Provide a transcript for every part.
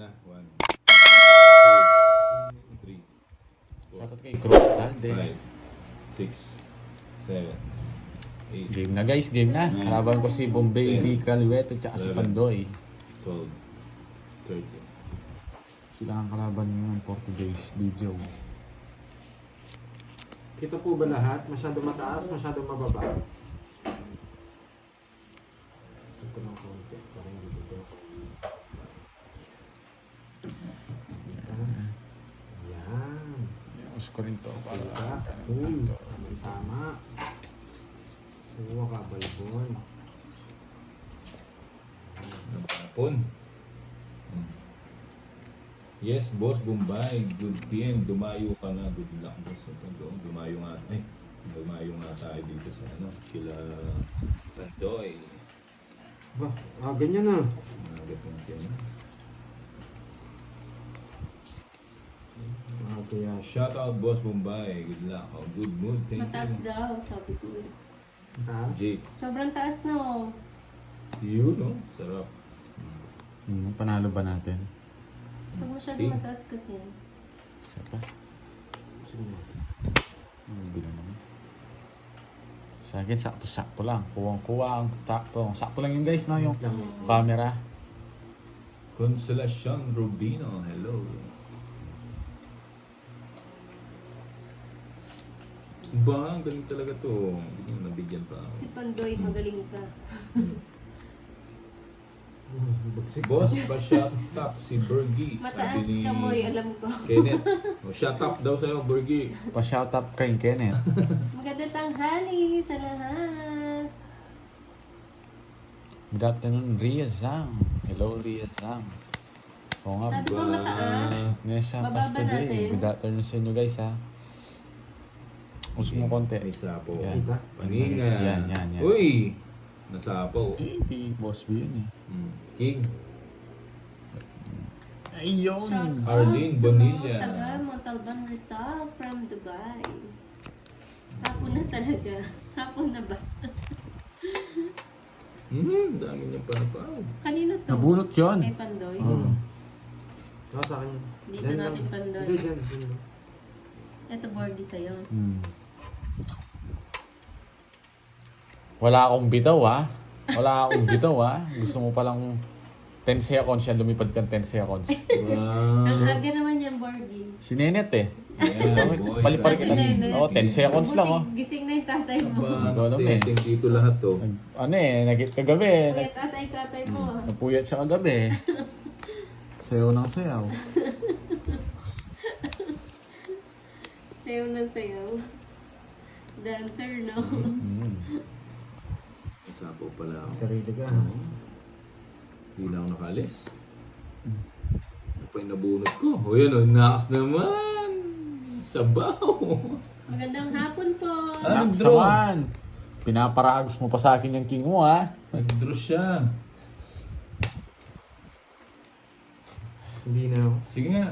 na. 1, 2, 3, 4, Shoutout kay Crocodile din. 5, 6, 7, 8, Game na guys, game na. Kalaban ko si Bombay D. Calueto tsaka si Pandoy. 12, 13. Sila ang kalaban ng 40 days video. Kita po ba lahat? Masyado mataas, masyado mababa? Saan ko ng konti para hindi dito. Yan. Ius ko rin to para Taas, tama. Uwa ka, balbon. Hapon. Yes, boss, Bombay. Good team. Dumayo ka na. Good luck, boss. Dumayo nga. Dumayo nga tayo dito sa ano. Sila Pandoy. Ba, ganyan na. Gatong team. Kaya Shout out, boss, Bombay. Good luck. Oh, good mood. Thank Mataas you. daw, sabi ko. taas. Jake. Sobrang taas na oh. You, no? Sarap. Panalo ba natin? Pag masyado Hey. mataas kasi. Isa pa. Sige na. Ang bilo naman. Sa akin, sakto-sakto lang. Kuwang-kuwang. Sakto lang yun guys, no? Yung camera. Consolacion Rubino. Hello. Ba, ang galing talaga to. Hindi ko nabigyan pa. Si Pandoy, magaling ka. Bagsik. Boss, pa-shut up si Bergie. Mataas Sabi ni ka mo, alam ko. Kenneth. Oh, shut up daw sa'yo, Bergie. Pa-shout up kay Kenneth. Maganda tanghali sa lahat. Good afternoon, Ria Zhang. Hello, Ria Zhang. Oo nga, Sabi ko mataas. Nessa Bababa Pastuday. natin. Good afternoon sa inyo guys ha. Usok mo konti. May sapo. Yan. Kita. Paninga. Yan. Uy! Nasapaw. Di boss B yun eh. King. Ayun! Arlene Bonilla. Taga Montalban Rizal from Dubai. Hapon na talaga. Hapon na ba? Dami niyang panapaw. Kanino to? Nabunot yun. Kay Pandoy. Oo. Sa akin. Dito Dyan natin lang. pandoy. Hindi, dyan. Dyan. Ito Borgie sa'yo. Wala akong bitaw ha. Wala akong bitaw ha. Gusto mo palang 10 seconds yan, lumipad kang 10 seconds. Wow. Ang aga naman yan, Borgie. Si Nenet eh. Yeah, boy. Palipar Kasi kita. Nenet. Oo, 10 seconds lang oh. Buti, gising na yung tatay mo. Ikaw alam eh. Setting dito lahat to. Ano eh, nagit kagabi. Kuya tatay mo. Napuyat siya kagabi. Sayaw ng sayaw. Sayaw ng sayaw. Dancer, no? Nasapaw pala ako. Sarili ka. Hindi na ako nakalis. Ito pa yung nabunot ko. O yan o, nakas naman. Sabaw. Magandang hapon po. Ah, Relax nag-draw. naman. Pinaparagos mo pa sa akin yung king mo ha. Nag-draw siya. Hindi na ako. Sige nga.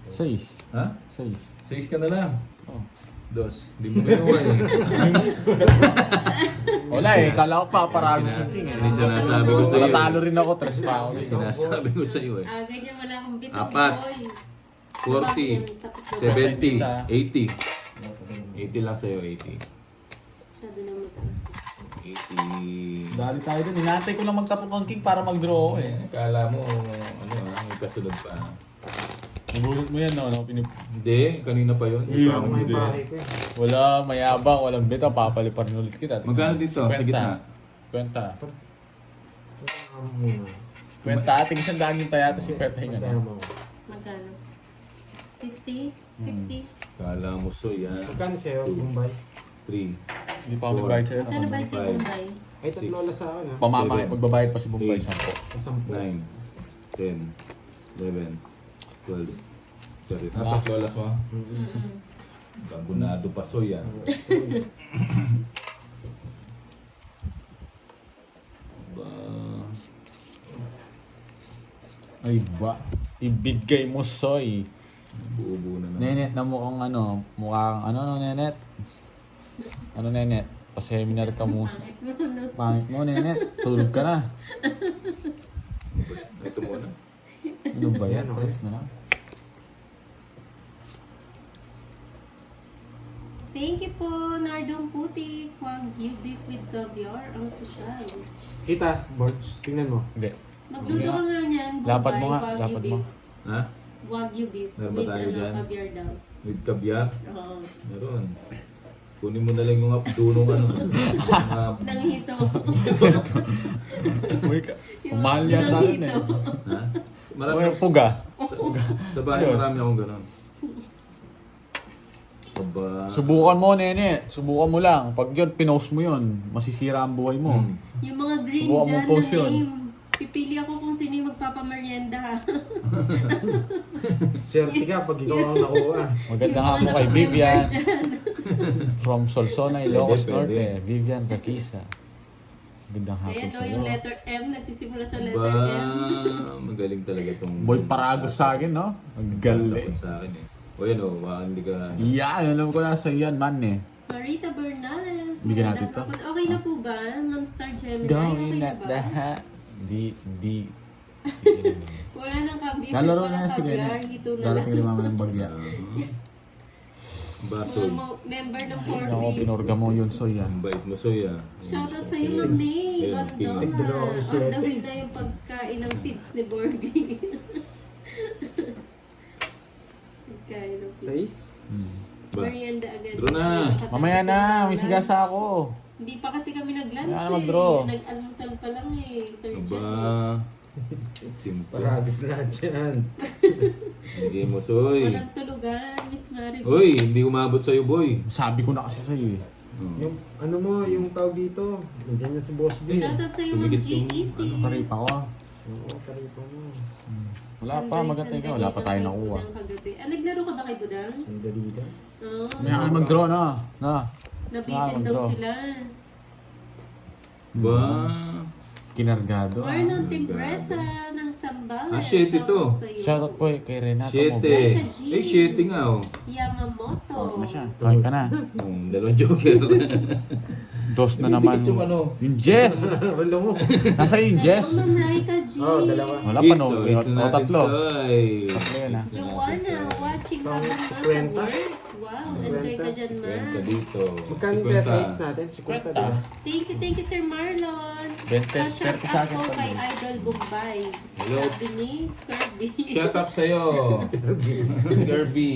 6. Ha? 6. 6 ka na lang. Oh. 2. Hindi mo ginawa eh. Wala eh, kala ko pa paragos yung king eh. Hindi sinasabi ko sa'yo. Natalo rin ako, 3 pa ako. Hindi sinasabi ko sa'yo eh. Ganyan wala akong bitong Apat. boy. 40, 70, 80. 80 lang sa'yo, 80. Sabi na mataas. 80. Dali tayo dun. Hinatay ko lang magtapok ang king para mag-draw ako eh. Kala mo, ano may kasunod pa. Nabulot mo yan, no? Hindi, kanina pa yun. Parang may bahay ka. Wala, mayabang, walang bitaw, papaliparin ulit kita. Magkano dito? Sa gitna? Kwenta. Kailangan mo muna. Kwenta, ating isang daging tayo, tapos yung kwenta yung Magkano ano. mo? Magkano? 50? 50? Kala mo so yan. Magkano sa'yo, Bombay? 3, Hindi pa ako nagbayad sa'yo. Magkano ba ito yung Bombay? Ay, tatlo na sa akin ha. Pamamay, magbabayad pa si Bombay, 10. Kasampu. 9, 10, 11, 12, 13. Ah. Apat lolas mo? Babunado pa so yan. Ba... Ay ba, ibigay mo soy. Buo-buo na naman. Nenet na mukhang ano, mukhang ano Nenet? Ano Nenet? Pa-seminar ka mo. Pangit mo Nenet, tulog ka na. Ito muna. Ano ba yan? Yan, okay. 3 na lang. Thank you po, Nardong Puti. Wagyu beef with caviar. Ang sosyal. Kita, Borge. Tingnan mo. Hindi. Magluto ka nga niyan. Lapad mo nga, Wagyu lapad mo. beef. Ha? Wagyu beef. Meron ba with tayo dyan? caviar daw. With caviar? Oo. Meron. Kunin mo na lang yung abdunong ano. Nang hito. Uy, mahal yata Nang yun eh. hito. Ha? Marami Uy, akong- puga. sa bahay marami akong ganun. Aba. Subukan mo, nene. Subukan mo lang. Pag yun, pinost mo yun, masisira ang buhay mo. Hmm. Yung mga green Subukan dyan mong na post yun. name. Pipili ako kung sino yung magpapamerienda. Swerte ka pag ikaw ang nakuha. Maganda nga po kay Vivian. From Solsona, Ilocos Pwede, pwede. Norte. Vivian Kakisa. Magandang hapon Ayan sa o, yung iyo. letter M. Nagsisimula sa Ba, letter M. magaling talaga tong... Boy Paragos sa akin, no? Ang galing. Dapat sa akin eh. O yan o, hindi ka... Yan, alam ko na sa yan, man eh. Marita Bernales. Bigyan natin to. Okay na po ba? Ma'am Star Gemini. Gawin Okay na na ba? lahat. Di. Wala nang kabi. Lalaro na yan si Gene. Hito na lang. Darating ni mama ng bagya. Basoy. Mga member ng Ako, 4Ds. pinorga mo yun, so yan. Ang bait mo, Soy ah. Shoutout sa iyo, Ma'am May. Ayun, king. Tig dalawa ko On siya. the way na yung pagkain ng pids ni Borby. Pagkain ng pids. 6? Ba? Merienda agad. Draw na. Mamaya na, may sigasa ako. Hindi pa kasi kami nag-lunch Kaya na mag-draw. Nag-almusal pa lang eh. Sir Aba. James. Simple. Paragis lahat yan. Hindi mo, Soy. Walang tulugan, Miss Maribel. Uy, hindi umabot sa'yo, boy. Sabi ko na kasi sa'yo eh. Yung ano mo, yung tawag dito. Nandiyan na si Boss B. Shoutout sa iyo, Ma'am Tumigit yung- GEC. Taripa ko. Oo, taripa mo. Wala pa, maganda ikaw. Wala pa tayo nakuha. Naglaro ka ba kay Budang? Sandali lang. Oo. May ako mag-draw na. Na. Nabitin daw mag-draw. sila. Ba? Kinargado. Marlon Timbresa ng Sambales. Ah, shit ito. Shoutout sa iyo. Shoutout po kay Renato Siete. Mobo. Eh, siete nga oh. Yamamoto. Tawag na siya. Tawag ka na. Dalawang joker. Dos na naman. Dikit yung ano. Yung Jess. Wala mo. Nasa yung Jess. Hello, Ma'am Raika G. Oo, dalawa. Wala pa no. It's O natin, tatlo. Soy. Tatlo yun ah. Joanna, watching Pang habang nasa 50. work. Wow, enjoy ka dyan, Kwenta ma. dito. Magkano yung best hits natin? 50 ba? Thank you, Sir Marlon. Bentes, Shout pero sa out akin po pa kay din. Idol Bombay. Hello. Sabi ni Kirby. Shut up sa'yo. Kirby.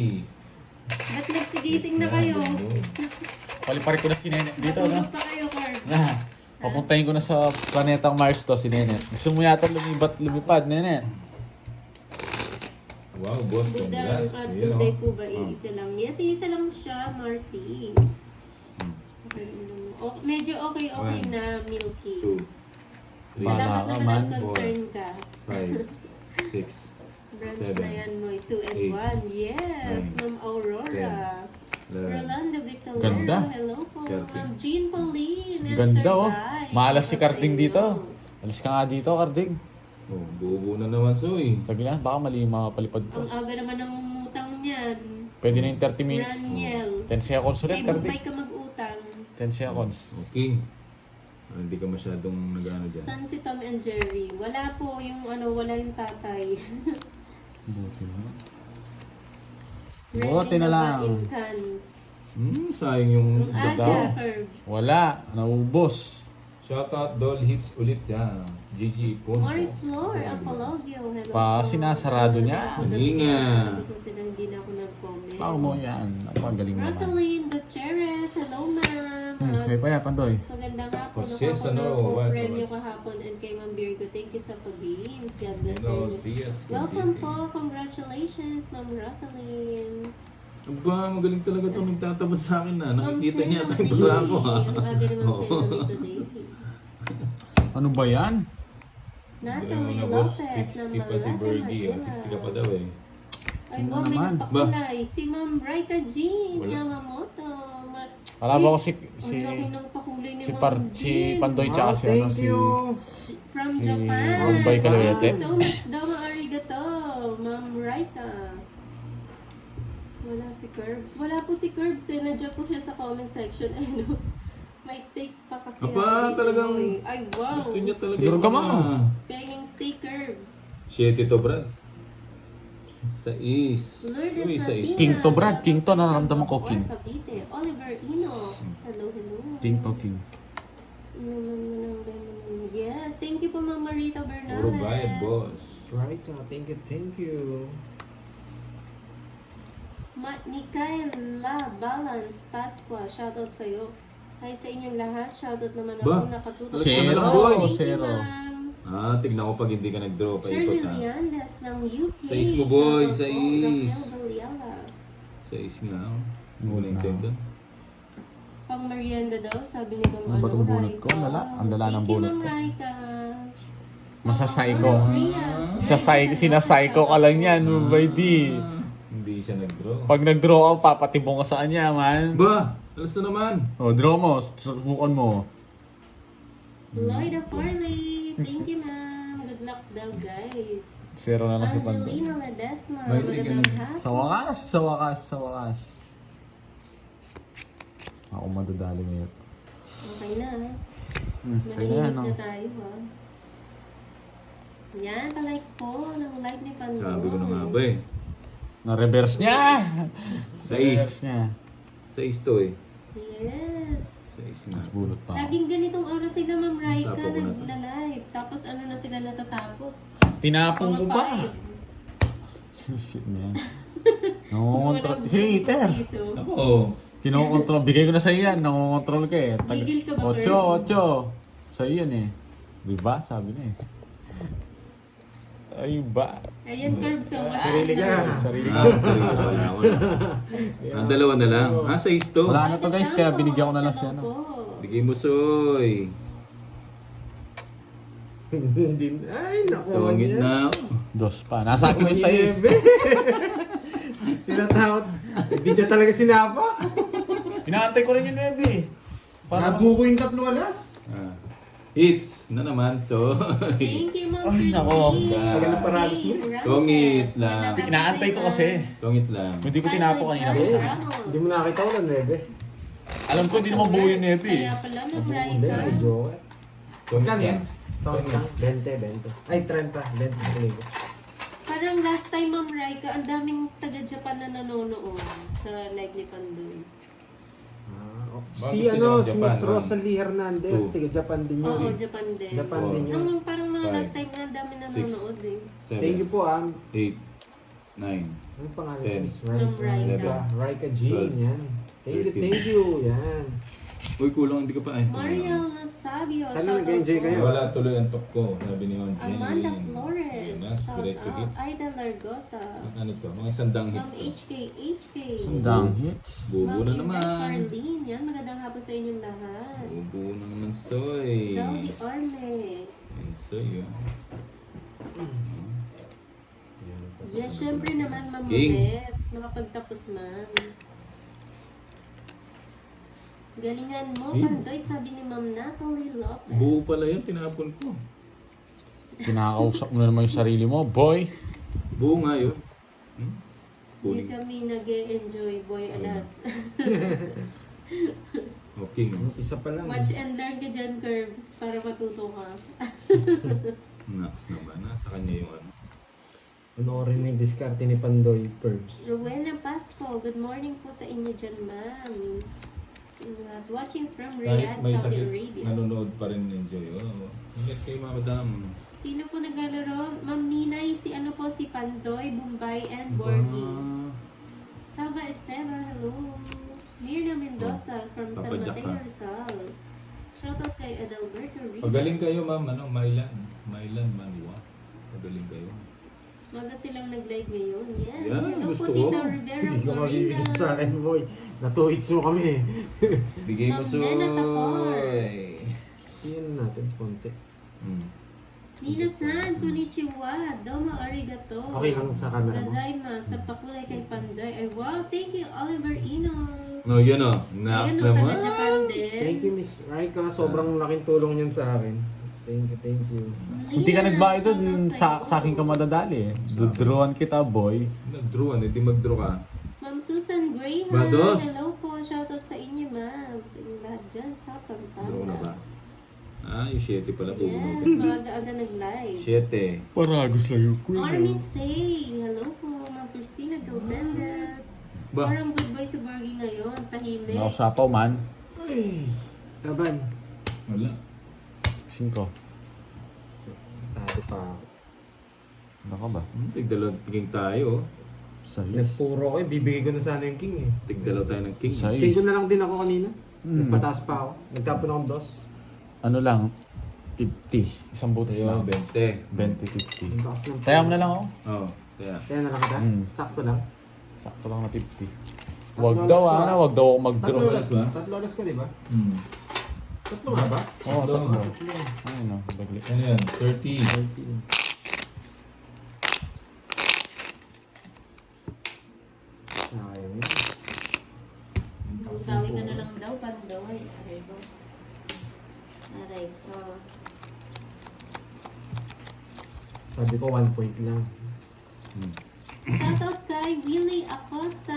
Ba't nagsigising na kayo? Paliparin ko na si Nene dito, no? Matulog pa kayo, Kirby. Ah, papuntahin ko na sa planetang Mars to si Nene. Gusto mo yata lumipad, Nene. Wow, boss. Budang, Congrats. at Yun, Uday oh. po ba? Iisa lang. Yes, isa lang siya, Marcy. Okay, medyo okay One. na, Milky. 2, 3, Bala Salamat ka, naman man. ang concern ka. 5, 6, Branch Seven, na yan mo, 2 and 1. 8, Yes, 9, Ma'am Aurora. 11. Rolando Victor. Ganda. Hello po. 13. Ma'am Jean Pauline. and Ganda Sir oh. Guy. Maalas si Shoutout Carding sa inyo. dito. Alis ka nga dito, Carding. Oh, buo na naman, Soy. Tagla, baka mali yung makapalipad ko. Ang aga naman ng umutang niyan. Pwede na yung 30 minutes. Raniel. 10 seconds ulit, Kay Carding. Bombay ka mag-utang. 10 seconds. Okay. Hindi ka masyadong nag-ano dyan. Saan si Tom and Jerry? Wala po yung wala yung tatay. Buti na. Ready Buti na ba lang. in can? Sayang yung Ang job daw. daw. aga, Herbs. Wala, naubos. Shoutout, Doll Hits ulit yan. GG po. Mori Flor, Apologio. Hello Pa, po. sinasarado niya. Ako na Hindi nga. Tapos na sila, hindi na ako nag-comment. Baka mo yan. Napagaling naman. Rosaline Gutierrez. Hello, ma'am. Kaya pa yan, Pandoy. Magandang hapon. Yes, Ako ano, na po welcome. premyo kahapon and kay Ma'am Virgo. Thank you sa pag-games. God bless Hello, you. Tias. Welcome po. Congratulations, Ma'am Rosaline. Aba, magaling talaga ito nagtatabot sa akin na. Ma'am Nakikita niya Seno tayo Lee. pala ako ha. Ang aga naman Oo. sa ito today. Ano ba yan? Natalie Mga boss, Lopez ng 60 pa si Malate, Birdie. Manila. 60 ka pa daw eh. Ay, Sino wow, may naman? nagpakulay. Si Ma'am Raika Jean Wala. Yamamoto. Alam mo ko si Ang laki ng pakulay ni Ma'am si Jean. Pandoy tsaka si ano Thank si you. From si Japan. Bombay Caloyete. Thank you so much daw, arigato, Ma'am Raika. Wala si Curbs. Wala po si Curbs eh. Nandiyan po siya sa comment section. Ay, no. May steak pa kasi. Aba, ako talagang dito eh. Ay, wow. Gusto niya talaga. Siguro ka yung ma. mga- Penging steak Curbs. 7 to, Brad. Sais. Lourdes Uy, sais. Latina, King to, Brad. shoutout King to, sa nararamdaman ko, Campo King. Cavite. Oliver Ino. Hello, hello. King to king. Yes, thank you po Ma'am Marita Bernales. Puro bayad, boss. Right, thank you, thank you. Nikaela Balance Pasqua, shoutout sa'yo. Hi sa inyong lahat, shoutout naman Ba? ako, nakatutok. Zero, Thank you, zero. ma'am. Tignan ko pag hindi ka nag-draw. Shirley Paikot ha. Liandes ng UK. Sais mo, boy, Shoutout po, sais. Raquel Valiala. Sais nga. Muna yung tendo. Pang merienda daw, sabi ni Ma'am Ano ba itong bunot ko? Raika. Ang lala. Ang lala ng bunot Thank ko. you, Ma'am Raika. Masasay ko. Maria. Sinasay ko ka lang yan, Mabay di. Hindi siya nag-draw. Pag nag-draw ka, papatibong ka sa kanya, man. Ba? Alas na naman. O, draw mo. Subukan mo. Lloyda Farley. Thank you, ma'am. Good luck daw, guys. Zero na lang si Panto. Angelina Ledesma. May Magandang tingin. hapon. Sa wakas, sa wakas, sa wakas. Ako madadali ngayon. Okay na. Sa'yo na yan, Narinig no? na tayo, ha. Yan, palike po ng live ni Pando. Sabi ko na nga ba eh. Na-reverse niya! Sais. Reverse niya. Sais to eh. Yes. Sais na. Mas bulot pa ako. Laging ganitong oras sila, Ma'am Raika, Sapo ko na to. nagla-live. Tapos ano na sila natatapos? Tinapong ko Mga ba? 5. Shit na yan. Nangungontrol. Si Eater. Ako. Kinokontrol. Bigay ko na sa'yo yan. Nangungontrol ka eh. Gigil ka ba, Ocho. Sa'yo yan eh. Diba? Sabi na eh. Ay ba? Ayan, Curbs. So, Sarili ka. Sarili Ah, sorry. Wala. Dalawa na lang. Sais to. Wala na to guys, kaya binigyan ko na lang siya. No? Bigay mo, Soy. Hindi. Ay, naku. Tungit na. Dos pa. Nasa akin yung size. Tinatakot. Hindi niya talaga sinapa. Inaantay ko rin yung Nebe. Para Nabuko yung 3 alas. Hits na naman, so. Thank you, Ma'am Ay, nako. Tagal ng paralis mo. Tungit lang. Inaantay ko kasi. Tungit lang. Hindi ko tinapo kanina. Hindi mo nakita ko ng 9. Alam ko hindi naman buo yung Nebe. Kaya pala, Ma'am Hindi, Raika. may joke. Tungit Magkano yan? lang. Tawag lang. 20. Ay, 30. 20. Parang last time, Ma'am Raika, ang daming taga-Japan na nanonood sa live ni Pandoy. Si Bakit ano, sila si Japan, Miss ma'am? Rosalie Hernandez, Two. tiga Japan din yun. Oo, eh. Japan din. Japan din yun. Nung parang mga Five. last time na ang dami nanonood eh. 7, Thank you po, 8, 9. Ano pangalan Ten. ko? Miss Ma'am Raika. Raika Jean, 12. yan. Thank you, 13. thank you, yan. Uy, kulang, hindi ka pa. Ay, Mariel Nasabio, Sana shoutout nag-enjoy po. kayo. Wala tuloy ang talk ko, sabi ni Ma'am Jenny. Amanda Flores, Yun na, diretso shoutout. hits. Aida Largosa. Ano to? Mga sandang hits Ma'am to. HK. Sandang hits. Bubo na Ma'am naman. Carlene, yan. Magandang hapon sa inyong lahat. Bubo na naman, Soy. Saudi Arme. Yan, Soy. oh. Yes, syempre naman, Ma'am King. Mabet. Nakapagtapos, ma'am. Galingan mo, Eh. Pandoy, sabi ni Ma'am Natalie Lopez. Buo pala yan, tinapon ko. Kinakausap mo na naman yung sarili mo, boy. Buo nga yun. Hindi Kunin. kami nag-enjoy, boy, alas. Okay. Isa pa lang. Watch and learn ka dyan, Curbs, para matuto ka. Naks naman. Nasa kanya yung ano. Panoorin mo yung diskarte ni Pandoy Curbs. Rowena Pasco, good morning po sa inyo dyan, ma'am. Watching from Kahit Riyadh, may Saudi sakit, Arabia. nanonood pa rin enjoy. Oh. Ingat kayo mga madam. Sino po naglalaro? Ma'am Ninay, si ano po, si Pandoy, Bombay, and Borgi. Salva Esteva, hello. Mirna Mendoza from San Papadyak Mateo ka. Rizal. Shoutout kay Adalberto Rizal. Pagaling kayo ma'am, ano, Mailan Manwa. Pagaling kayo. Maga silang nag-live ngayon. Yes. Yeah, Hello gusto po, ko. Tita Rivera Hindi ka Florida. mabibigyan sa akin, boy. Natuhits mo kami. Bigay mo, Ma'am Soy. Nena Tapor. Tingnan natin, konti. Nina-san, konnichiwa. Domo arigato. Okay lang sa camera mo. Gazayma, sa pakulay kay Pandoy. Ay, wow, thank you, Oliver Ino. No, yun o. Naks Ayun, naman. taga-Japan din. Thank you, Miss Raika. Sobrang laking tulong niyan sa akin. Thank you. Hindi ka nagbayad doon, Shoutout sa akin ka madadali eh. Dudruan kita, boy. Nag-draw, hindi mag-draw ka. Ma'am Susan Graham. Bados. Hello po. Shoutout sa inyo, ma'am. Sa inyong lahat dyan sa Draw na Pampanga. ba? Yung 7 pala po. Yes, maaga-aga nag-live. 7. Paragos lang yung Army Stay. Hello po, Ma'am Christina Galvendez. Ba? Parang good boy si Borgie ngayon. Tahimik. Nausapaw man. Ay, laban. Wala. 5. Tado pa ako. Ano ka ba? Tigdalaw king tayo. Sayos. Nagpuro ko, bibigay ko na sana yung king eh. Tigdalaw tayo ng king. Sayos. Single na lang din ako kanina. Hmm. Nagpataas pa ako. Nagtapon akong dos. Ano lang, 50. Isang butas Sa'yo, lang. 20. 20, 50. Ang taas ng Kaya mo na lang ako. Oo. Kaya. Kaya na lang kita? Sakto lang. Sakto lang na 50. Wag daw wag daw ako mag-draw. Tatlo oras ba? Tatlo oras ko, di ba? Hmm. Tatlo nga ba? Oo, Tatlo. tatlo. Ay no, bagli. Ano yan? 30. Sayang yun. Tawag ka na lang daw, Pandoy. Aray ko. Aray ko. Sabi ko 1 point lang. Shoutout kay Willie Acosta.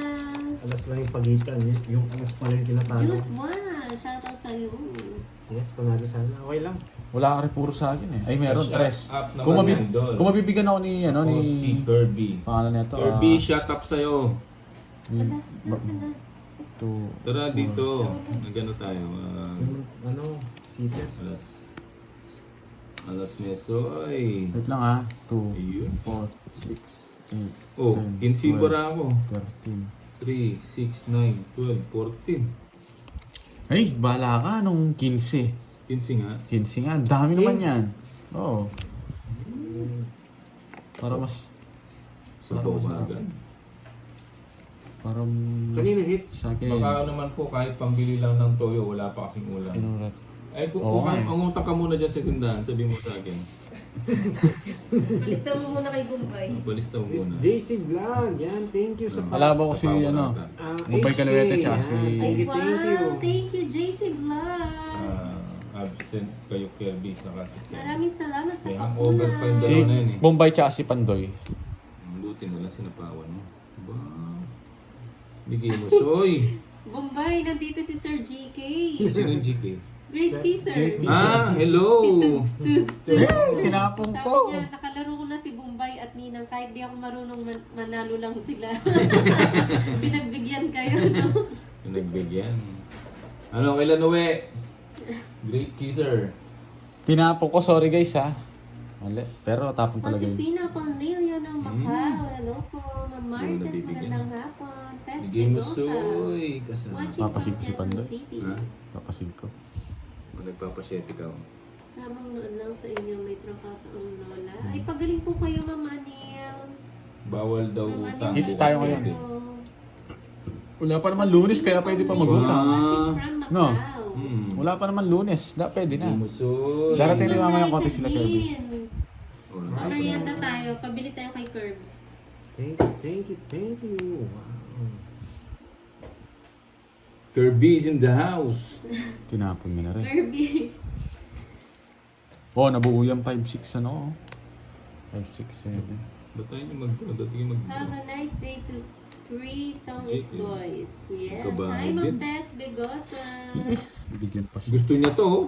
Alas lang yung pagitan. Yung alas pala yung tinatalo. Juice 1. Shoutout sa'yo. Yes, panalo sana. Okay lang. Wala ka rin puro sa akin eh. Ay meron, Shut 3. up naman Kung, yan, Dol. kung mabibigyan ako ni, ano, Ako si ni... Kirby. Pangalan nito. Kirby, shut up sa'yo. Wala. Nasaan na? Tara dito. Nagano tayo. Ano? Cities. Alas mesoy. Wait lang ha. 2, Ayun. 4, 6, 8, Oh, 10, 15 12, bara ako. 13. 3, 6, 9, 12, 14. Ay, bahala ka nung 15. 15 nga. 15 nga, ang dami naman yan. Oo. Para mas... Sabaw ka agad. Parang... Kanina hits. Sa akin. Baka naman po kahit pambili lang ng toyo, wala pa kasing ulam. Inurat. Ay, kung Oo nga eh. umutang ka muna dyan sa tindahan, sabi mo sa akin. Palista mo muna kay Gumbay. Balista mo Miss muna. JC Vlog. Yan, thank you sa Alaba ko si, Power ano, ata. Mobile HK, Caluete tsaka yan. si... Thank you, thank you. Wow, thank you, JC Vlog. Absent kayo Kirby sa kasi. Maraming salamat sa May hangover pa yung pakulan. Si dalawa na yun eh. Bombay tsaka si Pandoy. Buti na lang sinapawan mo. Ba? Bigay mo, soy! Gumbay, nandito si Sir GK. Sino yung GK? Great teaser. Ah, hello! Si Tugs Tugs Tugs. Tinapong Sabi ko. niya, nakalaro ko na si Bombay at Ninang kahit di ako marunong manalo lang sila. Pinagbigyan kayo, no? Pinagbigyan. Ano, kailan uwi? Great kisser. Tinapong ko, sorry guys ha. Mali. Pero tapong talaga yun. Josefina Panlilio ng Macau. Hello po. Ma'am Marites, nabibigyan. magandang hapon. Tess Bigay mo, Mendoza. soy! Kasama. Watching Papasig from si Quezon Pandoy. City. Ha? Papasig ko. O nagpapasyete ka. Tamang noon lang sa inyo may trangkaso ang lola. Ay, pagaling po kayo, Ma'am Anil. Bawal daw Ma'am utang. Anil, Hits tayo po. ngayon. Wala pa naman lunes, kaya pwede pa magutang. Watching from Macau. No. Hmm. Wala pa naman lunes. Pwede Bigay na. mo, soy! Darating rin mamaya Ma'am konti sila, Kirby. Jean. O, Merienda tayo. Pabili tayo kay Curbs. Thank you, thank you, thank you. Wow. Kirby's in the house. Tinapon niya na rin. Kirby. Oh, nabuo yung 5-6 ano. 5-6-7. Ba't tayo yung mag-draw? Dati yung mag-draw. Have a nice day to 3 Tongits Jake, boys. Yes. Kabahay Hi, Ma'am din. Tess Begosa. Bigyan pa siya. Gusto niya to, oh.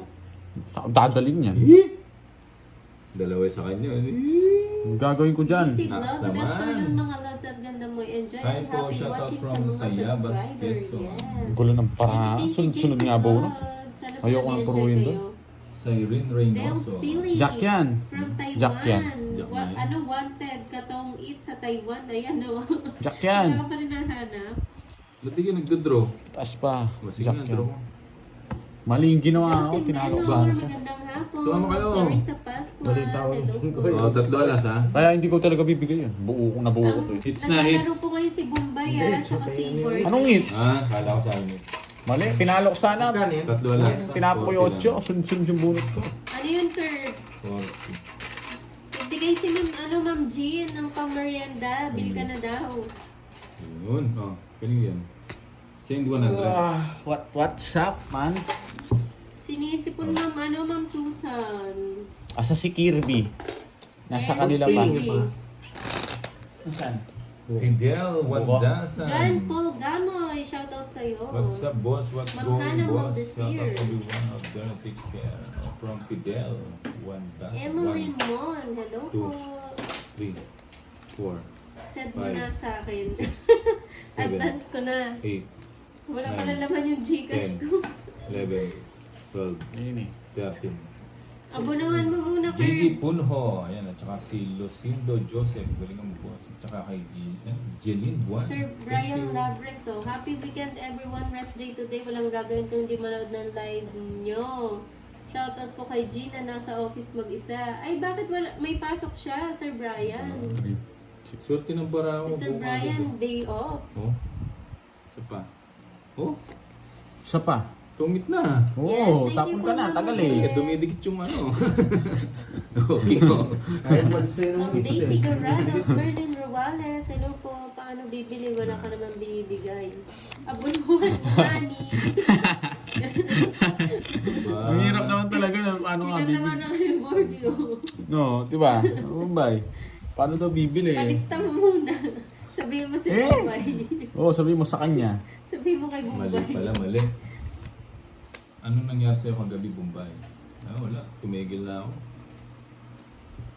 Dadalhin yan. Dalawa sa kanya. Ang gagawin ko dyan. Easy Nice vlog. Good naman. afternoon mga lods at ganda mo. Enjoy Hi and po, happy shout out watching sa from mga Tayabas, subscribers. Quezon. Ang gulo ng para. Sunod-sunod nga ba uno? Ayoko ng puruin doon. Cyrene Reynoso. Jack yan. From Taiwan. Jack yan. Jack What, yan. ano wanted? Katong eat sa Taiwan. Ayan o. Jack yan. Wala pa rin nahanap. Ba't di ka nagdodraw? Taas pa. Sige Jack nga, yan. draw. Mali yung ginawa ko. Justin Tinalo ko Menor, sana siya. magandang hapon. Sumama kayo. Clarissa Pascual. Balita ko ng Hello singko. po. Oh, tatlo alas, ha? Kaya hindi ko talaga bibigay yun. Nabuo ko to eh. Hits na hits. Naglalaro po kayo si Bombay Hindi, tsaka si ano Igor. yun? Anong hits? Ah, kala ko sa amin. Mali. Tinalo ko sana. Magkano yan? Tatlo alas. Tinapo ko yung 8. Sunod-sunod yung bunot ko. Ano yun, Curbs? 40. Ibigay si Ma'am Jean ng pang-merienda. Bili ka na daw. Yun. Oh, kanina yan. Send 100. What's up, man? Sinisipon Ma'am Susan. Asa si Kirby? Nasa Eh, kanila pa. Kirby. Nasaan? Fidel Wandasan. John Paul Gamoy, shoutout sa'yo. What's up, boss? What's Ma'am going, Hannah boss? Maldesir. Shout out everyone out there. Take care. From Fidel Wandasan. Emily Mon, hello po. 2, 3, 4, Send mo Five. na sa akin. 7, Advance ko na. 8, Wala Nine. pala laman yung Gcash 10. ko. 11, 12, Ayun eh. 13. Abonahan mo muna, Gigi Curbs. Punho, ayan, at saka si Lucindo Joseph, galing ang boss. At saka kay Jeline Buwan. Sir Brian Labres, so happy weekend everyone. Rest day today. Walang gagawin kung hindi manood ng live nyo. Shoutout po kay Gina, nasa office mag-isa. Ay, bakit wala? May pasok siya, Sir Brian. Swerte ng bara Si mo. Sir Brian, day off. Oh, isa pa. Oh, Isa pa. tungit na. Oo, Yes, thank tapon you ka po, na. Ma'am Tagal Mel. eh. Dumidikit yung ano. Okay ko. Kahit malsin Ang ng Daisy Dorados, Berlin Rowales. Hello po, paano bibili? Wala ka naman binibigay. Abulbuhan, honey. Ang hirap naman talaga na paano nga Tingnan naman bibili. ang yung board yun. No, diba? Bombay. Paano daw bibili? Palista mo muna. Sabihin mo si Eh! Bombay. Oo, sabihin mo sa kanya. Sabihin mo kay Mali Bombay. pala, mali. Anong nangyari sa'yo kagabi, Bombay? Ah, wala. Tumigil na ako.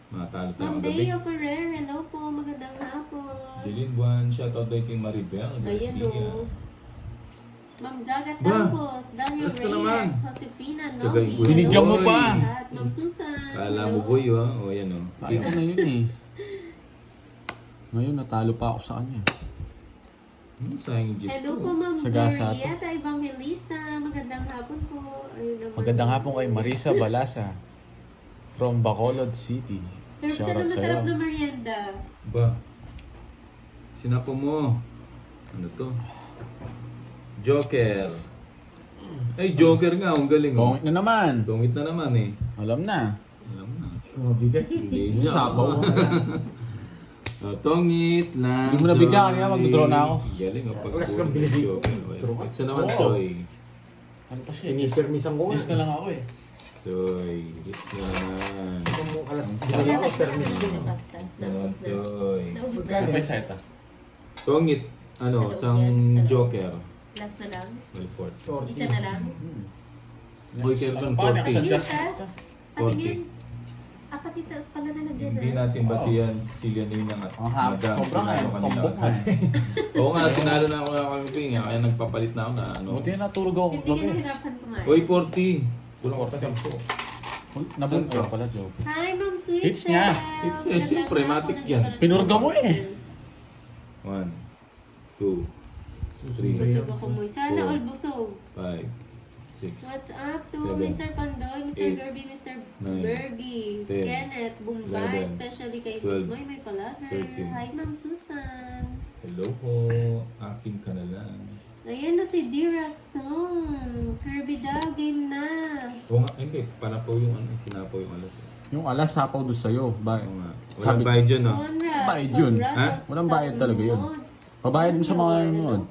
Matalo tayo Ma'am kagabi. Deo Ferrer, hello po. Magandang hapon. Jeline Buwan, shoutout daw kay Maribel Ayan Garcia. o. Ma'am Gagat Ba? Campos, Daniel Basta naman. Reyes, Josefina, Tsaka Novi. yung- Binigyan mo hello. pa. At Ma'am Susan. Kala hello. mo boy, ha? O, yan o. Ayaw ko na yun eh. Ngayon, natalo pa ako sa kanya. Sayang yung gist Hello ko. po, Ma'am Sa gasa to. Glorieta Evangelista. Magandang hapon po. Ayun naman. Magandang hapon kay Marisa Balasa from Bacolod City. Sir, saan Shoutout ang masarap sa'yo. na merienda? Ba? Sinapo mo. Ano to? Joker. Ay, Joker nga. Ang galing, oh. Kongit na naman. Dungit na naman, eh. Alam na. Alam na. Mabigay. Hindi Yung niya. sapaw. Oh, tongit lang. Hindi mo nabigyan, kanina mag-draw na ako. Galing, oh. Wala silang binigay ko. Draw ka? Isa naman, Oo. Soy. Ano pa siya? Pinipermisan ko nga. Yes na lang ako eh. Soy. Yes naman. Kung alas, binigay ko permis ko. Naman, Soy. Ano pa isa ito? Tongit. Ano, isang Joker. Last na lang? May fourth. Short. Isa na lang? Boy, Kerban, Ano pa? 40. Patingin, patingin. Ah, patitas pala na Hindi nagdala. natin batiyan si Yanina at Ang hap, sobrang tinalo kanina. tombok na eh. Oo nga, tinalo na ako kami ko nga, kaya nagpapalit na ako na ano. Buti na natulog ako Hindi ka kagabi. nahirapan kumain. Uy, 40. Kulang ko pa 10. Nabunto pala, joke. Hi, Ma'am Sweet. Hits niya. Hits niya, siyempre, matik yan. Pinurga mo eh. 1, 2, 3, Busog ako mo. Sana Four. all busog. 5, 6, What's up to Seven, Mr. Pandoy, Mr. eight, Gerby, Mr. nine, Bergie, 10, Kenneth, Bombay, 11, especially kay 12, Moy, may palaver. 13. Hi, Ma'am Susan. hello po, akin ka na lang. Ayan na si Dirac Stone. Kirby daw, game na. Oo nga, hindi, panapaw yung ano, sinapaw yung alas. Yung alas sapaw doon sa'yo. Ba Oo nga, walang Sabi- bayad dyan, no? Conrad, Bayad yun. Conrad, Ha? Walang bayad talaga yun. Pabayad mo sa mga nanonood.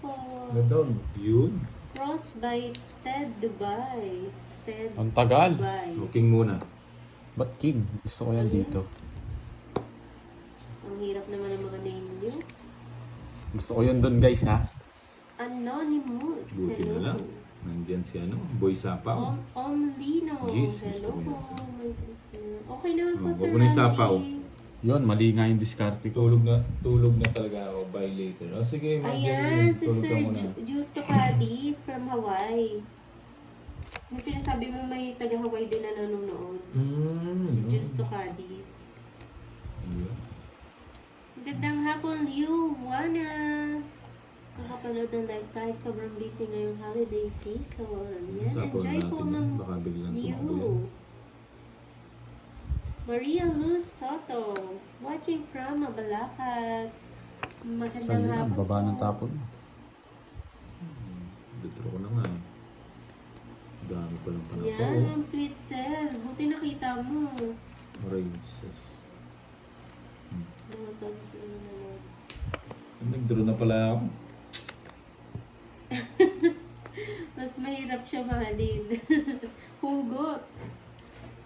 Doon. Yun. Cross by Ted Dubai. Ted Ang tagal. Dubai. Booking muna. Ba't king? Gusto ko yan dito. Ang hirap naman ng mga name niyo. Gusto ko yun doon guys ha. Anonymous. Buti na Hello. lang. Nandiyan si ano, Boy Sapaw. Omlino. Jeez, Hello gusto ko po. yun. Okay naman po, Oh, Sir wag mo na yung sapaw. Randy. Yun, mali nga yung diskarte ko. Tulog na talaga ako by later. O sige, Ayan, Magdalene, si tulog ka Sir muna. Justo Cadiz from Hawaii. Yung sinasabi mo may taga-Hawaii din na nanonood. Justo Cadiz. Ayun. Magandang hapon, Liu, Juana. Nakapanood ng live kahit sobrang busy ngayong holiday season. Yan, Sapaw enjoy natin po, yan. Ma'am Baka biglang tumakbo yan. Liu. Maria Luz Soto, watching from Mabalacat. Magandang Sali ang hapon baba ng po. tapon. Dutro ko na nga eh. Dami pa lang pala Yan, po. Ma'am Sweet Cell. Buti nakita mo. Aray, sus. Mga pag- Nag-draw na pala ako. Mas mahirap siya mahalin. Hugot.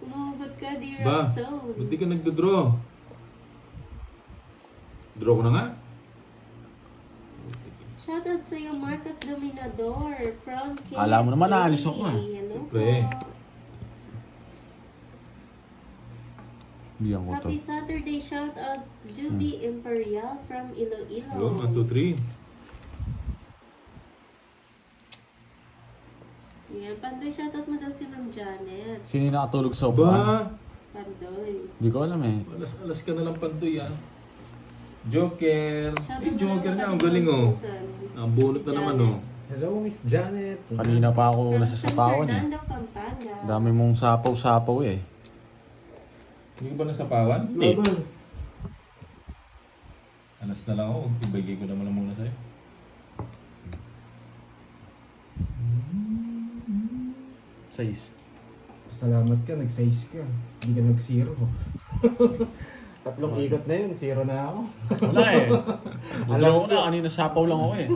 Humugot ka, dear Ba, Stone. ba't di ka nagdodraw? Draw ko na nga? Shoutout sa iyo, Marcos Dominador from KSA. Alam mo naman, naalis ako, ah. Hello po. Siyempre. Biyan ko to. Happy Saturday shoutouts, Juby Imperial from Iloilo. Yun, 1, 2, 3. Yan, Pandoy, shoutout mo daw si Ma'am Janet. Sino yung nakatulog sa upuan? Ba? Pandoy. Hindi ko alam eh. Alas ka na lang Pandoy ah. Joker. Shoutout Joker mo nga, daw ang kay galing Ma'am oh. Susan. Ang bunot na naman oh. Hello, Miss Janet. Kanina pa ako From nasa San sapawan eh. Fernando, Pampanga. Dami mong sapaw-sapaw eh. Hindi ka ba nasapawan? Hindi. Laban. Alas na lang ako. Ibigay ko naman lang muna sa'yo. Size. Salamat ka, nag-size ka. Hindi ka nag-zero. Tatlong ikot na yun, zero na ako. Wala eh. Alam ko na, kanina sapaw lang ako eh.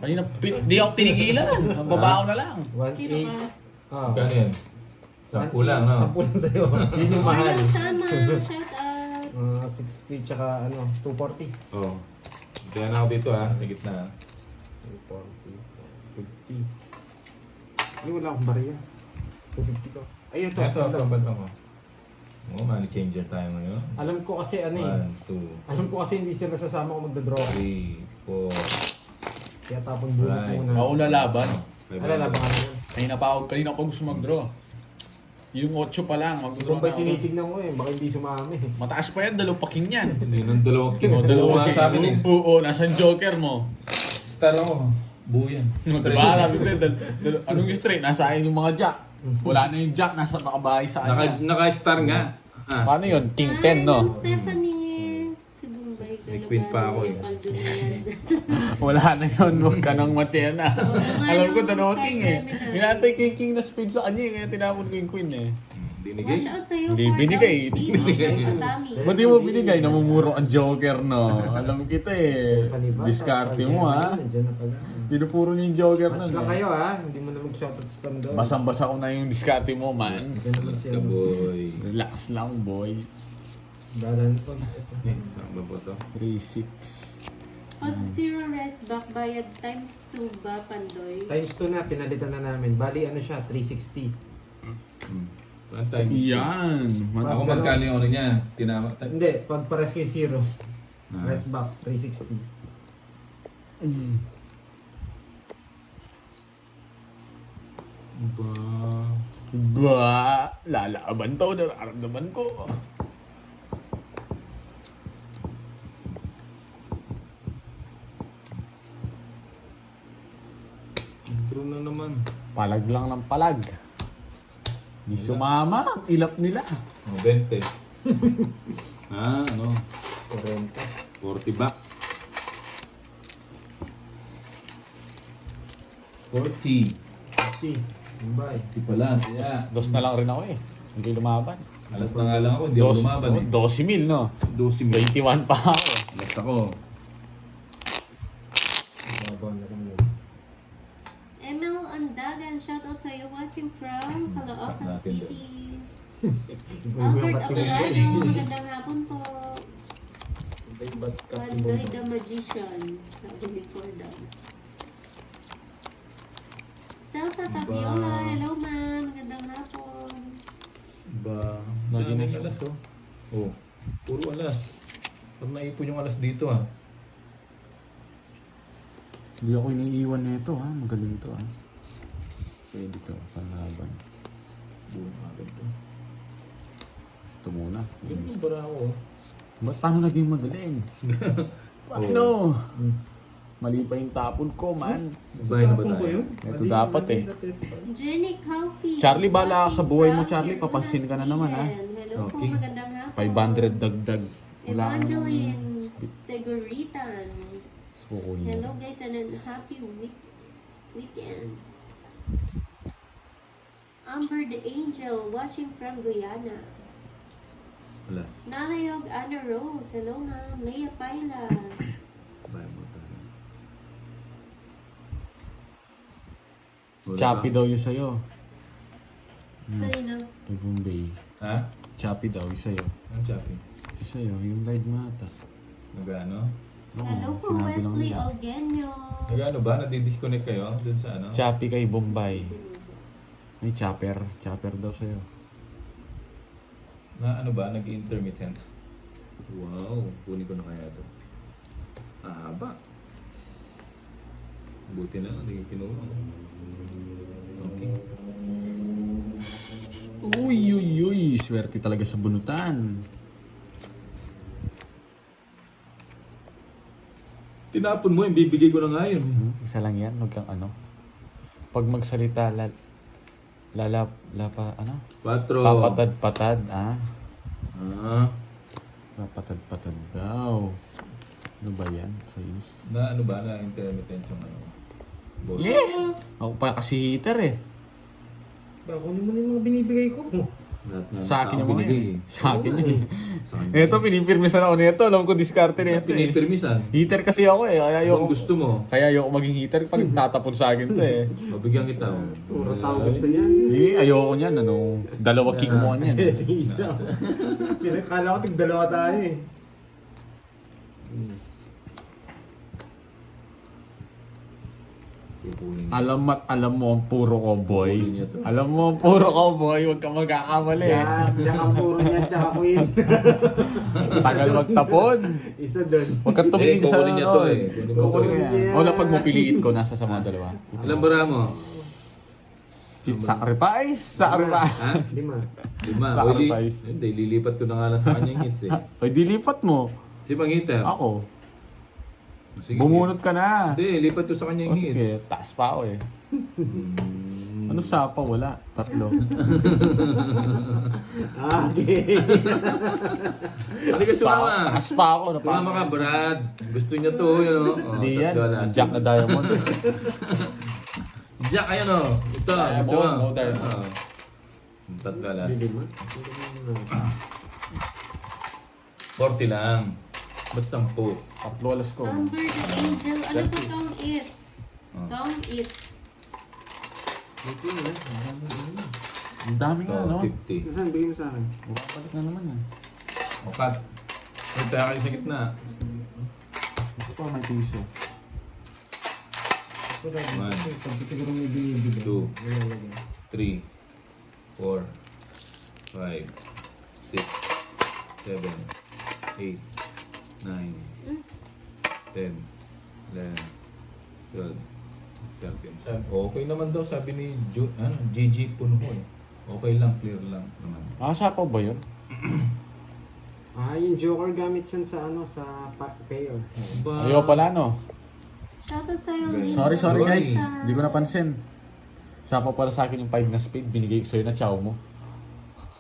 Kanina, di ako tinigilan. Ang babaw na lang. 1.8. Sino ka? Ah, Magkano yan? 10 lang, no? 10 lang sa'yo. Yun yung mahal. Ayun, sama. Shoutout. 60 tsaka 240. Oo. Kaya na ako dito ha, sa gitna. 240. 50. Ay, wala akong bariya. 250 ko. Ay, ito. Ito, ang bansa ko. Oo, money changer tayo ngayon. Alam ko kasi 1, 2, Alam ko kasi hindi sila sasama kung magda-draw. 3, 4, Kaya tapon bunot Right. muna. Ako lalaban. Alala ba nga yun? Kanina pa gusto mag-draw. Yung 8 pa lang, mag-draw Kung ba'y na ako. tinitignan ko eh, baka hindi sumami. Mataas pa yan, dalawang paking yan. Hindi nang dalawang O, kinuha dalawang sa akin eh. Oo, nasan joker mo? Star ako. Buo yan. Diba? Sabi ko sa'yo, anong straight? Nasa akin yung mga jack. Wala na yung jack, nasa nakabahay sa kanya. Naka-star nga. Ah. Paano yun? King Hi, 10, no? Ma'am Stephanie. Si Bombay. May queen pa ako eh. Wala na yun, huwag ka nang matsena. nga, Alam ko, no, dalawa king eh. Sky Gemini. Hinantay ko yung king na speed sa kanya eh, kaya tinapon ko yung queen eh. Binigay. Watch out sa'yo. Hindi for binigay. Dusty, Michael Kasami. Ba't di mo binigay? Namumuro ang joker, no? Alam kita eh. Paniba, Diskarte mo ha. Nandiyan na pala. Pinupuro niyo yung joker Match nun lang eh. kayo ha, hindi mo na mag-shoutout sa Pando. Basang-basa ko na yung diskarte mo, man. Ito naman Let's siya. go, boy. Relax lang, boy. Dalan ko. Eh, saan ba po to? 3-6. Pag zero rest back bayad times 2 ba, Pandoy? Times 2 na, pinalitan na namin. Bali ano siya, 360. One time. Yan. Ako magkano yung ano niya? Tinama. Hindi, pag pares kayo zero. Ah. Rest back, 360. Ba. Ba, lalaban to, nararamdaman ko. True na naman. Palag lang ng palag. Di sumama, ang ilap nila. Oh, 20. Ah, ano? 40. 40 bucks. 40. 60. Bye. Si pala. Yeah. Dos na lang rin ako eh. Hindi lumaban. Alas na nga lang ako, hindi ako lumaban eh. 12,000 no? 12 mil. 21 pa ako. Alas ako. Babaw na rin yun. ML Andagan, shoutout sa'yo watching from Caloocan natin City. Iba-iba yung Albert ba't tingin ko Avelano, eh. magandang hapon po. Iba-iba ba't Pandoy the Magician, sabi ni Fordams. Celsa Tapiola, hello ma'am, magandang hapon. Ba, Lagi na daming siya. alas oh. Oh, puro alas. Pag naipon yung alas dito ah. Hindi ako iniiwan nito ha. Magaling to ha. Pwede to, panlaban. Buong agad to. Ito muna. Yun yung bara ako oh. Ba't paano naging magaling? Paano? Mali pa yung tapon ko, man. Bahay na ba Tapon ko tayo? yun? Ito dapat eh. Jenny Coffee. Charlie, bahala ka sa buhay mo, From Charlie. Papansin ka na naman, ha? Hello po, Okay. magandang hapon. 500 dagdag. Wala ka naman. Evangeline Seguritan. Sukunin mo. Hello guys and a happy weekends. Amber the Angel watching from Guyana. Alas. Nalayog Anna Rose. Hello ma'am. Leia Paila. Bahay mo tayo. Wala Choppy pa? daw yung sa'yo. Kanina. Kay Bombay. Ha? Choppy daw yung sa'yo. Ang choppy? Yung sa'yo, yung live mo ata. Nag-ano? Oo, Hello po sinabi lang Wesley nila. Olgenio. Nag-ano ba? Nadi-disconnect kayo dun sa ano? Choppy kay Bombay. May chopper. Chopper daw sa'yo. Na ano ba? Nag-intermittent. Wow, kunin ko na kaya ito. Haba. Buti na lang, hindi ko kinuha. Okay. Uy, uy, uy. Swerte talaga sa bunutan. Tinapon mo, yung bibigay ko na nga yun. Isa lang yan, huwag kang ano. Pag magsalita, ano? 4. Papatad-patad, ah. Ah, Papatad-patad daw. Ano ba yan? Size? na ano ba? Na intermittent yung ano? Boss. Yeah! Ako pa kasi heater eh. Ba, kunin mo na yung mga binibigay ko. Lahat nga Sa akin ng yung tao mga binigay yan. eh. Sa akin yun eh. Sa akin. Ito, pinipirmisan ako nito. Alam ko diskarte nito eh. Pinipirmisan. Heater kasi ako eh. Kaya Kung ayoko, gusto mo, kaya ayoko maging heater pag tatapon sa akin to eh. mabigyan kita. Puro tao gusto niyan. Hindi, ayoko niyan. Ano, dalawa king mo niyan. Ito yung isa. Kala ko tig-dalawa tayo eh. Kukunin. Alam mo ang puro cowboy. Kukunin niya to. Alam mo ang puro cowboy. Huwag kang magkakamali. Yan, diyan ang puro niya, tsaka queen. Tagal magtapon. Isa doon. Huwag kang tumingin sa kukunin niya to eh. Kukunin niya. O na pag mapiliin ko, nasa sa mga dalawa. Ilang bara mo? Sacrifice! Sacrifice! Ha? 5. 5. Sacrifice. Hindi, lilipat ko na nga lang sa kanya yung hits eh. Ay, dilipat mo. Si Panghitter. Ako. Sige. Bumunot ka na. Hindi, lipat ko sa kanya O yung hits. sige, taas pa ako eh. Ano sa pa? Wala. 3. Okay. Hindi ka sumama. Taas pa ako. Sumama ka, Brad. Gusto niya to, yun o. Hindi yan. Jack na diamond. Jack, ayan o. Ito, Diamond, gusto mo. no diamond. Oo. Tatlo alas. Bili mo? 40 lang. Ba't 10? 3 alas ko. Amber the Angel. Ano to tong It's? Oh. Tong It's. Ang dami nga, no? 50. Saan? Bigay mo sa akin. Balik na naman eh. O, cut. Punta kayo sa gitna. Gusto ko may piso. One. Sabi siguro may binibigay. 2, Nilalagay. 3, 4, 5, 6, 7, 8, 9, 10, 11, 12, 13. Okay naman daw, sabi ni Gigi Punho eh. Okay lang, clear lang naman. Ah, sapaw ba yun? Yung Joker gamit yan sa payor. Ba? Ayaw pala, no? Shoutout sa'yo, Okay. Lino. Sorry guys. Sa- Hindi ko napansin. Sapaw pala sa akin yung 5 na speed. Binigay ko sa'yo na chow mo.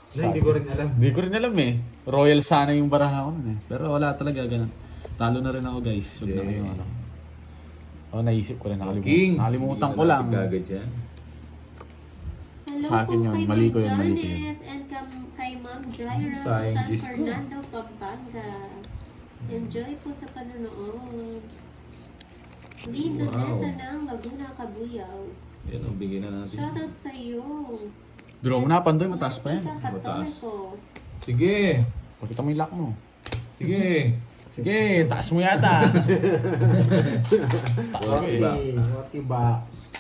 Hindi ko rin alam. Hindi ko rin alam eh. Royal sana yung baraha ko nun eh. Pero wala talaga ganun. Talo na rin ako guys. Huwag na kayo ano. Oh, naisip ko rin. King. Nakalimutan ko lang. Gagad yan. Hello Sa akin po yun. kay Mali Ma'am ko yun, mali ko yun. Janet and kay Ma'am Jaira Sayang San Diyos ko. Fernando, Pampanga. Enjoy po sa panonood. Lindo Wow. Nessa ng Laguna, Cabuyaw. Yan ang bigyan na natin. Shoutout sa iyo. Draw mo na, Pandoy. Mataas pa yan. Mataas. ko. Sige. Pakita mo yung lock mo. Sige. Sige, taas mo yata. Taas mo eh. What box?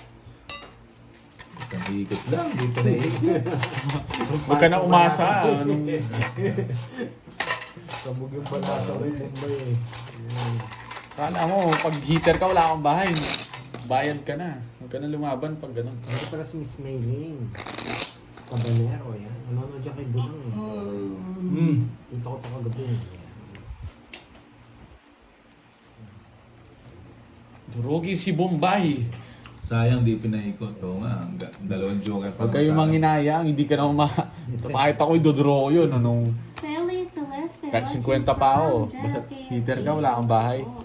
Isang ikot lang. Dito na ikot. Huwag ka na umasa. Anong... Sabog yung balasa ko yung Mumbai eh. Kala mo, pag heater ka, wala kang bahay. Bayad ka na. Huwag ka na lumaban pag ganun. Ito pala si Miss Maylene. Cabanero, yan. Ano dyan kay Budang eh. Dito ko pa kagabi eh. Rogi si Bombay. Sayang di pinaikot. Oo nga. Ang dalawang joker pa. Huwag kayo manginayang, hindi ka na Kahit ako, idodraw ko yun. Anong... Feli Celeste. Kahit watching 50 pa ako. from Basta Jackie heater ka, wala kang bahay. Oh,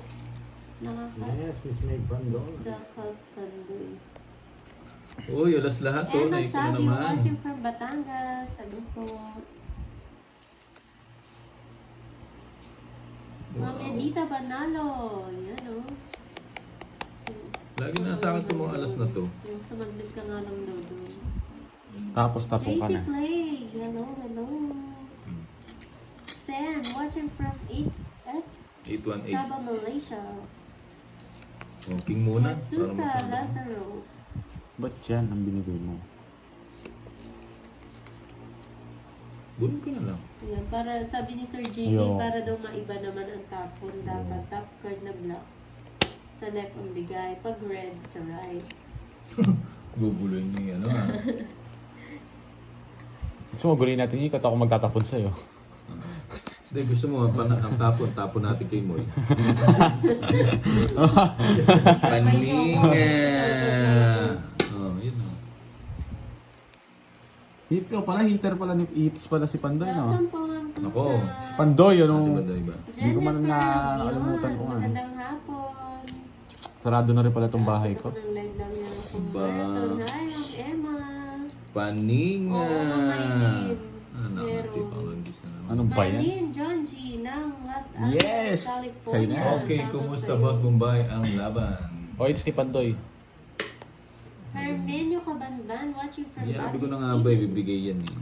Yes, Miss May Bandol. Nakakatandoy. Uy, alas lahat to. Emma Naikot na Sabi, naman. watching from Batangas. Ano po? Ma'am Edita Banalo. Yan o. Lagi na sa akin itong mga alas na to. Yung sumaglit ka nga lang daw doon. Tapos tapong ka JC na. Play. Hello, hello. Sen, watching from 818. Sabah, Malaysia. Oh, king muna. Jesus Para Lazaro. Ba't yan ang binigay mo? Bulong ka na lang. Yan, para sabi ni Sir JJ, Yo. para daw maiba naman ang tapon. Dapat top card na black. Sa left ang bigay. Pag red, sa right. Bubuloy niya ano ah. Gusto mo gulin natin ikot ako magtatapon sa'yo. Hindi, gusto mo, ang tapon natin kay Moy. Paninga! Oh, yun o. Hit ko pala, hitter pala ni Eats pala si Pandoy, no? Welcome po, Ma'am Susan. Ako. Si Pandoy, Ate ano? Banday ba? Hindi ko man Jennifer, nakalimutan ko nga. Magandang hapon. Sarado na rin pala itong bahay ko. Ito ng live lang yan ako. Ba? Marathon. Hi, Ma'am Emma. Paninga! Oo, Maylin. Ah, Meron. nakatipang na naman. Anong ba yan? Maylin, John G. ng Los Angeles, Yes! California. Sa'yo na yan. Okay, Shoutout kumusta sa'yo. Boss Bombay ang laban? O, Eats kay Pandoy. Hermenio Cabanban, watching from Yan, sabi ko na Baguio nga ba, City. ibibigay yan eh.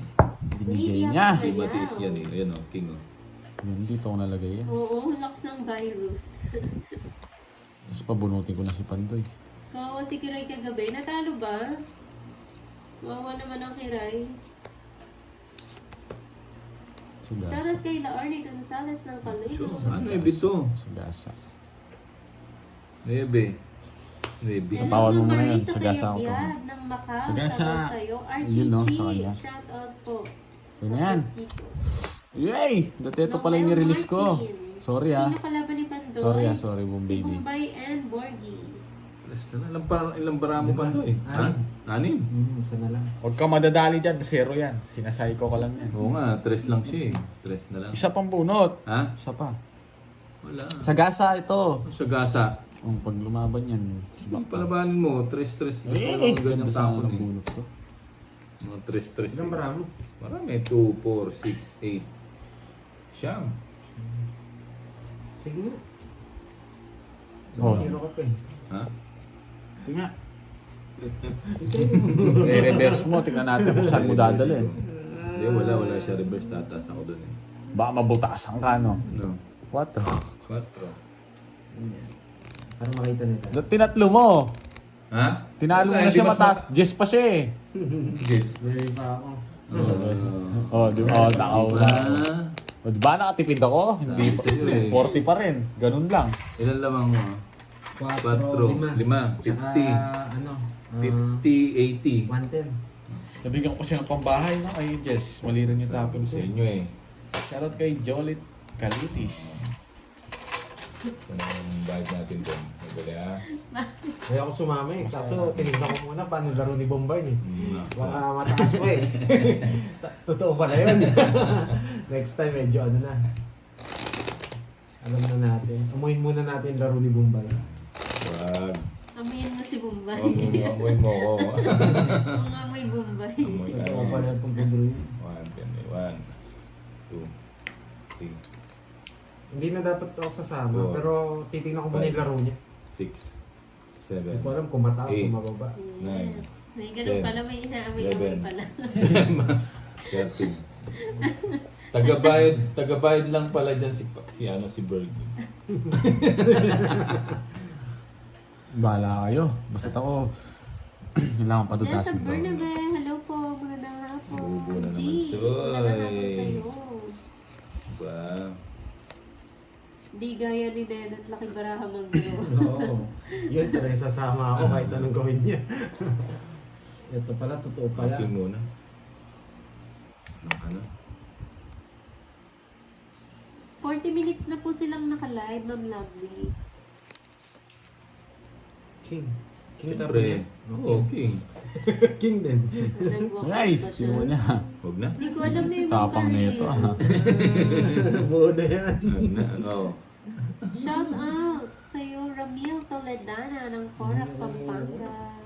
Binigay Lydia niya. Cabanban. Iba taste yan eh. Ayan o, king o. Yun, dito ko nalagay yan. Oo, lakas ng virus. Tapos pabunutin ko na si Pandoy. Kawawa si Kiray kagabi. Natalo ba? Wawa naman ang Kiray. Sugasa. Shoutout kay Laorne Gonzalez ng Calais. So, ano eh, bito? Sugasa. Nebe. Nebe. Sa bawal mo muna yan. Marisa Sagasa ako to. Tayabyad ng Macau. Sagasa. Shoutout sa'yo. Yun, no, RGG. sa kanya. Shoutout po. Yun na yan. Yay! Dati ito pala yung nirelease ko. Sorry ah. Sino kalaban ni Pandoy? Sorry ah, sorry, Boom Si Baby. Bombay and Borgie. Plus na lang. Ilang bara mo pa to eh? Ha? Anim? Isa na lang. Huwag ka madadali dyan, zero yan. Sinasay ko ka lang yan. Oo nga, tres lang siya eh. Tres na lang. Isa pang bunot. Ha? Isa pa. Wala. Sagasa ito. Sa gasa. Kung pag lumaban yan, Yung palabanin mo, tres. Gusto ko lang ganyang ganda sa tapon ng eh. bunot ko. Mga tres. Ilang bara mo? Marami. 2, 4, 6, 8. Siyam. Sige na. Oh. Zero ka pa eh. Ha? Ito nga. I-reverse mo, tingnan natin kung saan mo dadalhin. Hindi, wala siya reverse. Tataas ako dun eh. Baka mabutasan ka, no? No. 4. 4. Para makita nila. Tinatlo mo. Ha? Tinalo mo Wala, na hindi siya mas mataas. Jess pa siya eh. Yes. Meron pa ako. Oh, di ba? Oh, takaw Diba? na. O, di ba nakatipid ako? Hindi pa. Sa'yo eh. 40 pa rin. Ganun lang. Ilan lamang mo? 4, 5, 50. Tsaka, ano? 50, 80. 110. Nabigyan ko siya ng pambahay, no? Kay Jess. Mali rin yung tapon Sa ko. inyo eh. Shoutout kay Jolit Calitis. So, ang bayad natin doon. Naguli ha? Kaya ako sumama eh. Kaso tinignan ko muna paano laro ni Bombay eh. Nasa. Baka mataas ko eh. Totoo pala yun. Next time medyo ano na. Alam na natin. Amuhin muna natin yung laro ni Bombay. Wag. Amoyin mo si Bombay. Amuin mo ko. Ang amoy Bombay. Amoy Totoo pala itong pagdruin. 1, 2, 3, Hindi na dapat ako sasama. Four. Pero titignan ko muna yung laro niya. 6, Hindi 7, ko alam kung mataas o Eight. mababa. Nine. Yes. May ganun 10, pala, may inaamoy-amoy 11. pala. 13. Tagabayad lang pala dyan si Bergie. Bahala kayo. Basta ako, kailangan Diyan sa patutasin to. Bernabe, hello po, magandang hapon. Bubo na naman, G, Soy. magandang hapon sa'yo. Diba? Di gaya ni Nenat Laki Baraha mag-draw. Oo. Yun talaga sasama ako kahit anong gawin niya. Ito pala, totoo pala. Asking muna. Ano? 40 minutes na po silang naka-live, Ma'am Lovely. King. King Siyempre. tabi Oo, king. King din. Nag-walk Ay, out ba siya? sino mo niya? Huwag na. Hindi ko alam eh. Tapang na ito ah. Buo na yan. Huwag na. Oo. Shout out sa'yo, Ramil Toledana ng Corac, Pampanga.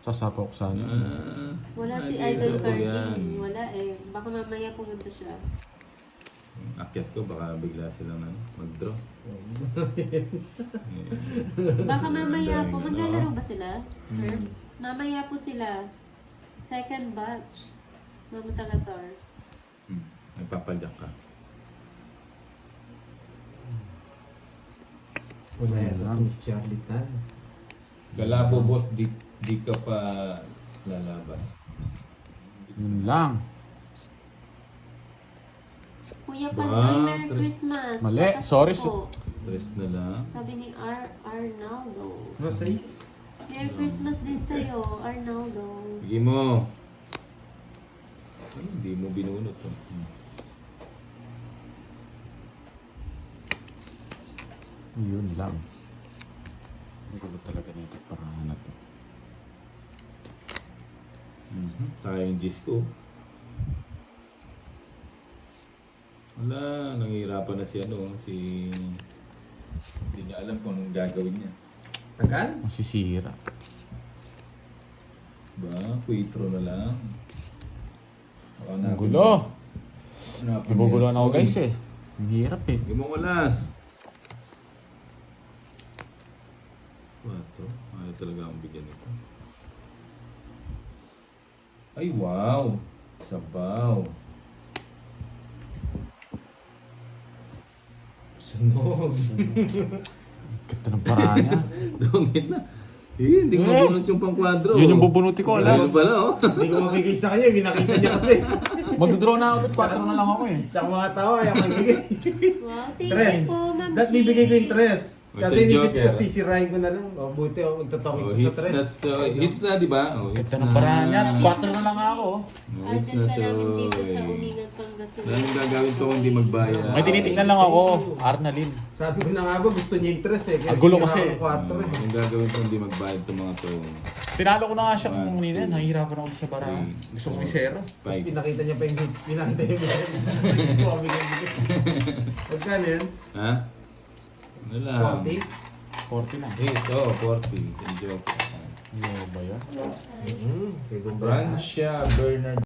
Sasapok sana. Wala si nag-iisa Idol ko yan. Carding. Wala eh. Baka mamaya pumunta siya. Akyat ko, baka bigla silang mag-draw. Baka mamaya po. Daming Maglalaro ba sila? Herbs? Mamaya po sila. Second batch. Mama Salazar. Nagpapadyak ka. Wala yan. Si Miss Charlie Tan. Galabo, boss, di ka pa lalaban. Yun lang. Kuya Ba, Pandoy, Merry tres- Christmas. Mali, Bakas sorry, po. Tres na lang. Sabi ni Arnaldo. Ano, 6? Merry Christmas din sa'yo, Arnaldo. Bigay mo. Ay, hindi mo binunot. Yun lang. Ang gulo talaga nito para na to. Sayang yung G's ko. Wala, nangihirapan na si si... Hindi niya alam kung anong gagawin niya. Tagal? Masisira. Ba, 4 na lang. Ang gulo. Naguguluhan ako guys eh. Ang hirap eh. Hindi mo ulas. 4. Ayaw talaga akong bigyan nito. Ay, wow! Sabaw! Sunog. Ganda ng paraan niya. Dungit na. Hindi ko mabunot yung pang-kwadro. Yun yung bubunuti ko, Ayun alam. pala, oh. Hindi ko mabigay sa kanya, binakita niya kasi. Magdodraw na ako at 4 na lang ako eh. Tsaka mga tawa, ayaw magbigay. Wow, thank Tres. you po, Ma'am Dahil bibigay ko yung G. tres. Basta Kasi inisip ko, joker. sisirain ko na lang. O, buti ako magtatawag Oh, sa hits tres. na, so, hits na, di ba? Oh, hits Ganda ng paraan niya. 4 na lang ako. Oh, hits Arjan na, ka namin dito sa so... Umingan, Pangasinan. Anong gagawin ko kung hindi magbayad? May tinitignan lang ako. Arnalin. Sabi ko na nga ba, gusto niya yung tres eh. Ang gulo kasi. Ang 4 eh. Anong gagawin ko kung hindi magbayad itong mga to? Tinalo ko na nga siya kung kanina. Nahihirapan ako sa barang. Gusto ko yung zero. 5. Pinakita niya pa yung hit. Pinakita niya pa yung hit. Magkano yun? Ha? Ano lang? 40? 40 lang. 40. Yung joke. Ano ba yan? Kay Gumba. Francia Bernard